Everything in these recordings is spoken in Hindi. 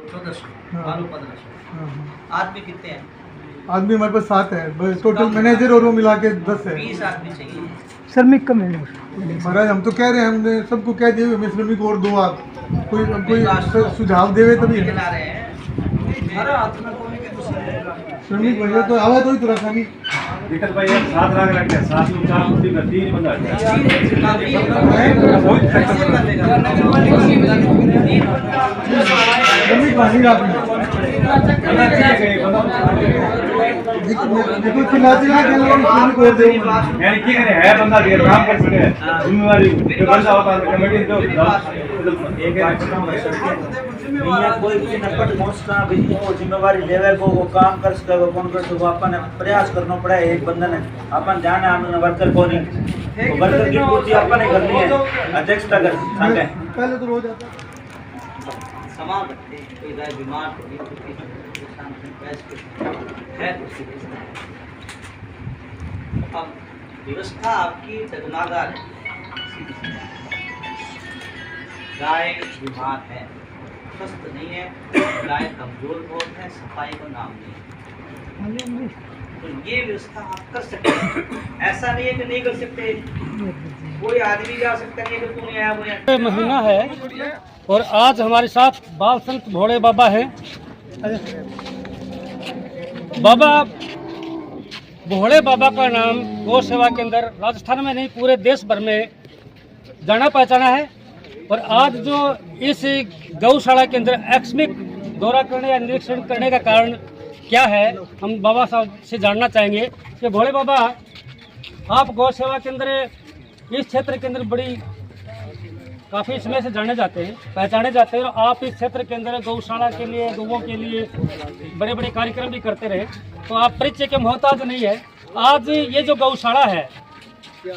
1400 हाँ। आलू 1500। आदमी कितने हैं? आदमी हमारे पास 7 है, टोटल मैनेजर और वो मिला के 10 है। 20 आदमी चाहिए। श्रमिक कम है। महाराज हम तो कह रहे हैं, हमने सबको कह दिया हमें श्रमिक और दो आप, कोई सुझाव देवे तभी है। खिला रहे हैं। श्रमिक भैया तो आवा तो ही तुरंत खानी विकल भाई 7 लाख लग गया, 7 में 4 कुर्सी का 3 बंदा है। श्रमिक भाई आपने देखो चिल्लाते ना कि लोग श्रमिक और दे यानी क्या करे है बंदा देर काम कर सके, जिम्मेवारी जो बंदा होता है कमेटी तो एक यहाँ कोई भी नपट पहुँचना भी वो जिम्मेवारी लेवे को वो काम कर सके, वो कौन कर सके, वो अपन प्रयास करना पड़ा है। एक बंदा ने अपन ध्यान है हमने वर्कर को नहीं, तो वर्कर की पूर्ति अपन ने करनी है। अध्यक्ष का कर सकते हैं पहले तो रोज आता सामान रखते हैं, कोई गाय बीमार होगी तो किसान है अब व्यवस्था आपकी डगमगार है। गाय बीमार है, स्वस्थ नहीं है, गाय कमजोर बहुत है, सफाई का नाम नहीं है, तो ये व्यवस्था आप कर सकते हैं। ऐसा नहीं है कि नहीं कर सकते, कोई आदमी जा सकता नहीं है कि तू नहीं आया वो यहाँ। महीना है और आज हमारे साथ बाल संत भोले बाबा हैं। बाबा भोले बाबा का नाम गौ सेवा के अंदर राजस्थान में नहीं पूरे देश भर में जाना पहचाना है। और आज जो इस गौशाला के अंदर आकस्मिक दौरा करने या निरीक्षण करने का कारण क्या है, हम बाबा साहब से जानना चाहेंगे कि भोले बाबा आप गौ सेवा के अंदर इस क्षेत्र के अंदर बड़ी काफ़ी समय से जाने जाते हैं, पहचाने जाते हैं, और आप इस क्षेत्र के अंदर गौशाला के लिए, गौओं के लिए बड़े बड़े कार्यक्रम भी करते रहे, तो आप परिचय के मोहताज नहीं है। आज ये जो गौशाला है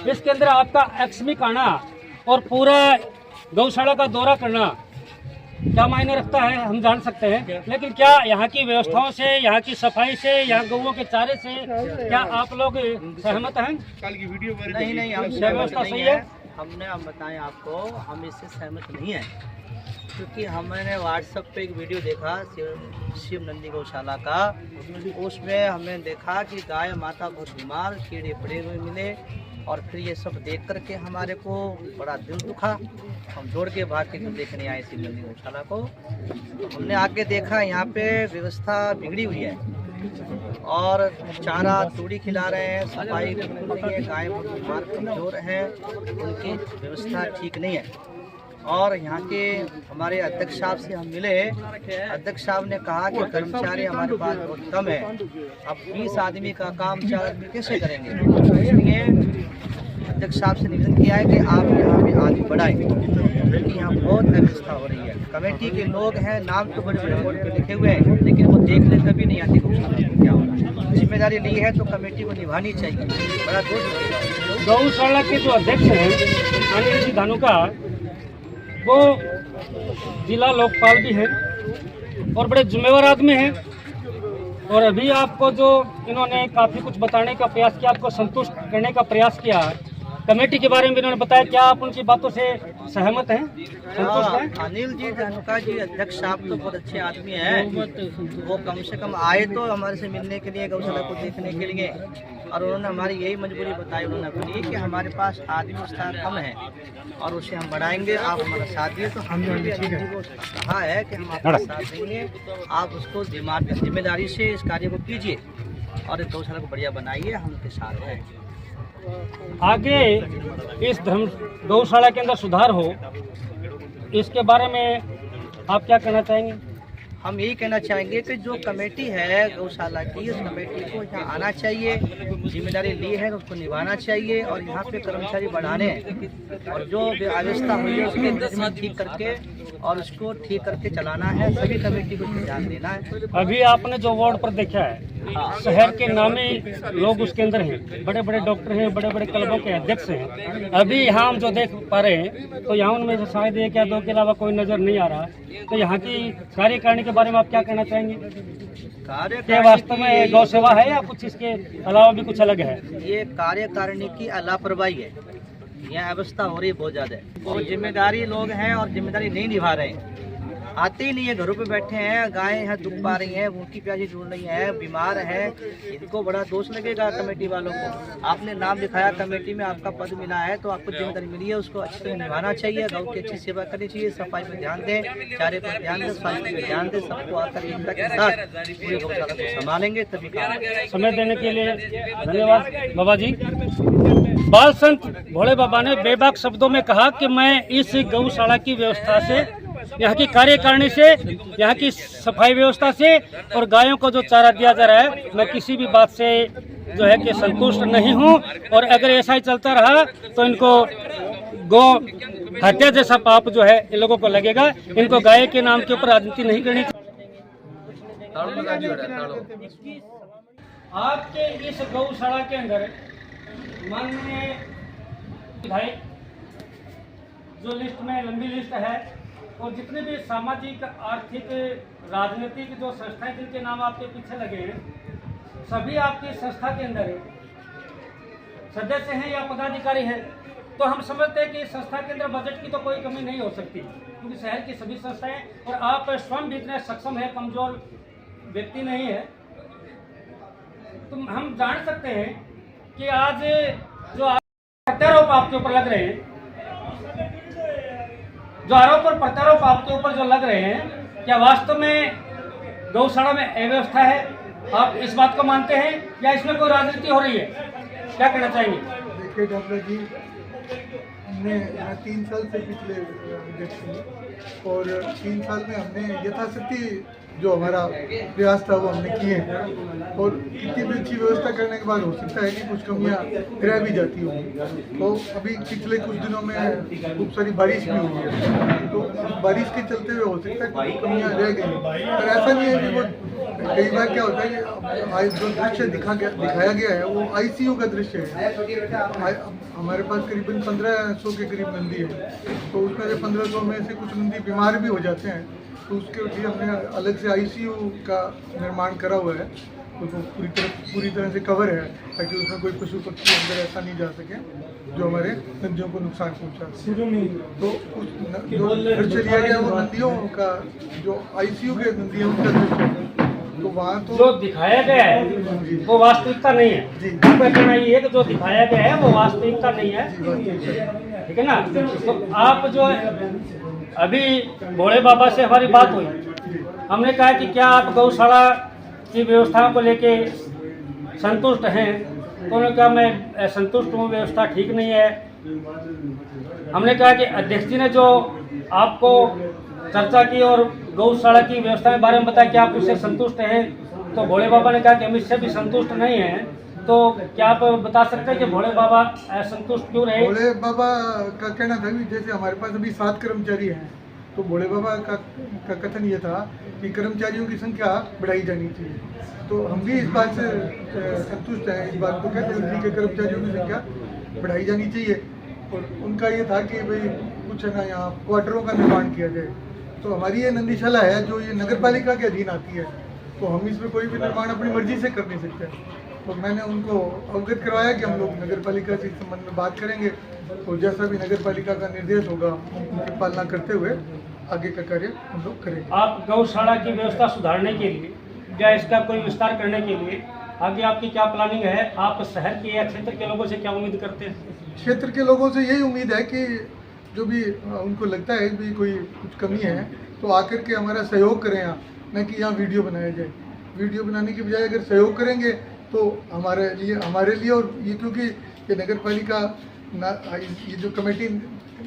इसके अंदर आपका आकस्मिक आना और पूरा गौशाला का दौरा करना क्या मायने रखता है हम जान सकते हैं, लेकिन क्या यहाँ की व्यवस्थाओं से, यहाँ की सफाई से, यहाँ गौओं के चारे से क्या आप लोग सहमत हैं? नहीं हम व्यवस्था सही है? हमने हम बताएं आपको, हम इससे सहमत नहीं हैं, क्योंकि हमने व्हाट्सएप पे एक वीडियो देखा शिव नंदी गौशाला का, उसमें हमने देखा कि गाय माता बहुत बीमार, कीड़े पड़े हुए मिले, और फिर ये सब देख करके हमारे को बड़ा दिल दुखा। हम दौड़ के भाग के देखने आए शिव नंदी गौशाला को। हमने आके देखा यहाँ पे व्यवस्था बिगड़ी हुई है और चारा तूड़ी खिला रहे हैं, सफाई बिल्कुल नहीं है, गाय बहुत बीमार कमजोर है, उनकी व्यवस्था ठीक नहीं है। और यहाँ के हमारे अध्यक्ष साहब से हम मिले, अध्यक्ष साहब ने कहा कि कर्मचारी हमारे पास बहुत कम है, अब 20 आदमी का काम 4 आदमी कैसे करेंगे। इसलिए अध्यक्ष साहब से निवेदन किया है कि आप यहाँ पे आदमी बढ़ाएं, क्योंकि यहाँ बहुत व्यवस्था हो रही है। कमेटी के लोग हैं, नाम तो बड़े बड़े बोर्ड पे लिखे हुए हैं, लेकिन वो देखने कभी नहीं आते क्या हो रहा है। जिम्मेदारी ली है तो कमेटी को निभानी चाहिए। बड़ा दोष गौशाला के जो अध्यक्ष हैं अनिल जी धानुका, वो जिला लोकपाल भी हैं और बड़े जिम्मेवार आदमी हैं। और अभी आपको जो इन्होंने काफ़ी कुछ बताने का प्रयास किया, आपको संतुष्ट करने का प्रयास किया, कमेटी के बारे में इन्होंने बताया, क्या आप उनकी बातों से सहमत हैं, संतुष्ट हैं? अनिल जी धानुका जी अध्यक्ष साहब तो बहुत अच्छे आदमी हैं, वो कम से कम आए तो हमारे से मिलने के लिए, गौशाला को देखने के लिए, और उन्होंने हमारी यही मजबूरी बताई उन्होंने अपनी कि हमारे पास आदमी विस्तार कम है और उसे हम बढ़ाएंगे, आप हमारा साथ दिए। तो हमने भी अनिल जी को कहा है कि हम आपका साथ देंगे, आप उसको जिम्मेदारी से इस कार्य को कीजिए और इस गौशाला को बढ़िया बनाइए, हम उनके साथ हैं। आगे इस धर्म गौशाला के अंदर सुधार हो, इसके बारे में आप क्या कहना चाहेंगे? हम यही कहना चाहेंगे कि जो कमेटी है गौशाला की, उस कमेटी को यहाँ आना चाहिए, जिम्मेदारी ली है उसको निभाना चाहिए, और यहाँ पे कर्मचारी बढ़ाने हैं, और जो व्यवस्था हुई है उसके में ठीक करके और उसको ठीक करके चलाना है। सभी कमेटी को ध्यान देना है। अभी आपने जो वार्ड पर देखा है, शहर के नामी लोग उसके अंदर हैं, बड़े बड़े डॉक्टर हैं, बड़े बड़े क्लबों के अध्यक्ष हैं। अभी यहाँ हम जो देख पा रहे हैं तो यहाँ उनमें से शायद एक या दो के अलावा कोई नज़र नहीं आ रहा। तो यहाँ की कार्यकारिणी के बारे में आप क्या कहना चाहेंगे? क्या वास्तव में गौ सेवा है या कुछ इसके अलावा भी कुछ अलग है? ये कार्यकारिणी की लापरवाही है, यहाँ अवस्था हो रही है बहुत ज़्यादा, और जिम्मेदारी लोग हैं और जिम्मेदारी नहीं निभा रहे हैं। आते ही नहीं है, घरों पे बैठे हैं, गायें यहाँ दुख पा रही हैं, भूखी प्यासी ढूंढ रही हैं, बीमार है, इनको बड़ा दोष लगेगा कमेटी वालों को। आपने नाम लिखाया कमेटी में, आपका पद मिला है तो आपको जिम्मेदारी मिली है, उसको अच्छी तरह निभाना चाहिए, गौ की अच्छी सेवा करनी चाहिए, सफाई पर ध्यान दें, चारे पर ध्यान दें, स्वास्थ्य पर ध्यान दें, सबको आकर एकता के साथ पूरे गौशाला को संभालेंगे तभी काम होगा। समय देने के लिए धन्यवाद बाबा जी। बाल संत भोले बाबा ने बेबाक शब्दों में कहा कि मैं इस गौशाला की व्यवस्था से, यहाँ की कार्यकारिणी से, यहाँ की सफाई व्यवस्था से और गायों को जो चारा दिया जा रहा है, मैं किसी भी बात से जो है कि संतुष्ट नहीं हूँ। और अगर ऐसा ही चलता रहा तो इनको गौ हत्या जैसा पाप जो है इन लोगों को लगेगा। इनको गाय के नाम के ऊपर राजनीति नहीं करनी चाहिए। आपके इस गौशाला के अंदर माननीय भाई जो लिस्ट में लंबी लिस्ट है और जितने भी सामाजिक आर्थिक राजनीतिक जो संस्थाएं जिनके नाम आपके पीछे लगे हैं, सभी आपकी संस्था के अंदर सदस्य हैं या पदाधिकारी हैं। तो हम समझते हैं कि इस संस्था के अंदर बजट की तो कोई कमी नहीं हो सकती, क्योंकि शहर की सभी संस्थाएं और आप स्वयं भी इतने सक्षम है, कमजोर व्यक्ति नहीं है। तो हम जान सकते हैं कि आज जो प्रत्यारोप आपके ऊपर लग रहे हैं, जो आरोप और प्रत्यारोप आपके ऊपर जो लग रहे हैं, क्या वास्तव में गौशाला में अव्यवस्था है? आप इस बात को मानते हैं या इसमें कोई राजनीति हो रही है? क्या कहना चाहेंगे? देखिए डॉक्टर जी, हमने 3 साल से पिछले अध्यक्ष हैं और 3 साल में हमने यथाशक्ति जो हमारा प्रयास था वो हमने किए हैं। और कितनी भी अच्छी व्यवस्था करने के बाद हो सकता है कि कुछ कमियां रह भी जाती होंगी। तो अभी पिछले कुछ दिनों में खूब सारी बारिश भी हुई है, तो बारिश के चलते हुए हो सकता है कुछ कमियां रह गई, पर ऐसा नहीं है कि वो कई बार क्या होता है कि जो दृश्य दिखाया गया है वो आईसीयू का दृश्य है। हमारे पास करीबन 1500 के करीब नंदी है, तो उसमें से 1500 में से कुछ नंदी बीमार भी हो जाते हैं, तो उसके लिए हमने अलग से आईसीयू का निर्माण करा हुआ है, तो वो पूरी तरह से कवर है ताकि उसमें कोई पशु पक्षी अंदर ऐसा नहीं जा सके जो हमारे नदियों को नुकसान पहुंचा सके। तो उस जो दृश्य लिया गया वो नदियों का, जो आईसीयू के नदी है उनका दृश्य है, तो वहाँ तो जो दिखाया गया है वो वास्तविकता नहीं है जी। आपका कहना ये है कि जो दिखाया गया है वो वास्तविकता नहीं है, ठीक है ना? तो आप जो अभी भोले बाबा से हमारी बात हुई, हमने कहा कि क्या आप गौशाला की व्यवस्थाओं को लेके संतुष्ट हैं? तो उन्होंने कहा मैं संतुष्ट हूँ, व्यवस्था ठीक नहीं है। हमने कहा कि अध्यक्ष जी ने जो आपको चर्चा की और गौशाला की व्यवस्था के बारे में बताया कि आप उससे संतुष्ट हैं, तो भोले बाबा ने कहा कि हम इससे भी संतुष्ट नहीं हैं। तो क्या आप बता सकते हैं कि भोले बाबा असंतुष्ट क्यों रहे? भोले बाबा का कहना था कि जैसे हमारे पास अभी 7 कर्मचारी हैं, तो भोले बाबा का कथन ये था कि कर्मचारियों की संख्या बढ़ाई जानी चाहिए। तो हम भी इस बात से संतुष्ट हैं, इस बात को कहते हैं कि कर्मचारियों की संख्या बढ़ाई जानी चाहिए। और उनका ये था कि भाई कुछ है ना, यहाँ क्वार्टरों का निर्माण किया जाए। तो हमारी ये नंदीशाला है जो ये नगर पालिका के अधीन आती है, तो हम इसमें कोई भी निर्माण अपनी मर्जी से कर नहीं सकते। तो मैंने उनको अवगत करवाया कि हम लोग नगर पालिका से इस संबंध में बात करेंगे, तो जैसा भी नगर पालिका का निर्देश होगा उनकी पालना करते हुए आगे का कार्य हम लोग करेंगे। आप गौशाला की व्यवस्था सुधारने के लिए या इसका कोई विस्तार करने के लिए आगे आपकी क्या प्लानिंग है? आप शहर के या क्षेत्र के लोगों से क्या उम्मीद करते हैं? क्षेत्र के लोगों से यही उम्मीद है कि जो भी उनको लगता है कि कोई कुछ कमी है तो आकर के हमारा सहयोग करें, यहाँ न कि यहाँ वीडियो बनाया जाए। वीडियो बनाने की बजाय अगर सहयोग करेंगे तो हमारे लिए और ये, क्योंकि ये नगर पालिका ये जो कमेटी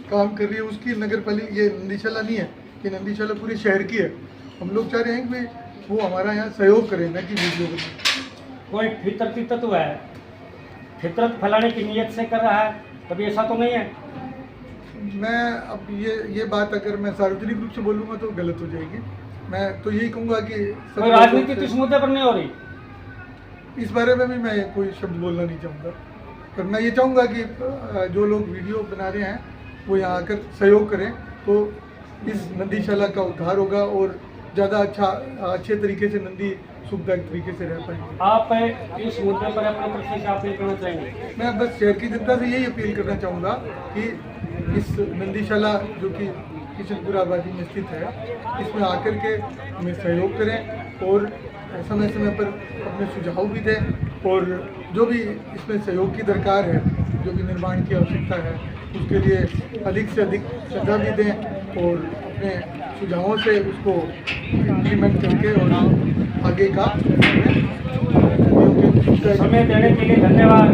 काम कर रही है उसकी नगर पालिका, ये नंदीशाला नहीं है, ये नंदीशाला पूरे शहर की है। हम लोग चाह रहे हैं कि वो हमारा यहाँ सहयोग करें, न कि वीडियो बनाए। कोई फितरती तत्व है, फितरत फैलाने की नीयत से कर रहा है, कभी ऐसा तो नहीं है? मैं अब ये बात अगर मैं सार्वजनिक रूप से बोलूँगा तो गलत हो जाएगी। मैं तो यही कहूँगा कि कोई राजनीति तो इस मुद्दे पर नहीं हो रही? इस बारे में भी मैं कोई शब्द बोलना नहीं चाहूँगा, पर मैं ये चाहूँगा कि जो लोग वीडियो बना रहे हैं वो यहाँ आकर सहयोग करें, तो इस नंदीशाला का उद्धार होगा और ज़्यादा अच्छे तरीके से नंदी सुखदायक तरीके से रह पाएंगे। आप इस मुद्दे पर अपने तरफ से क्या अपील करना चाहेंगे? मैं बस शहर की जनता से यही अपील करना चाहूँगा कि इस नंदीशाला जो कि किशनपुर आबादी में स्थित है, इसमें आकर के हमें सहयोग करें और समय समय पर अपने सुझाव भी दें और जो भी इसमें सहयोग की दरकार है, जो भी निर्माण की आवश्यकता है, उसके लिए अधिक से अधिक सजा भी दें और अपने सुझावों से उसको इम्प्लीमेंट करके और आगे का समय देने के लिए धन्यवाद।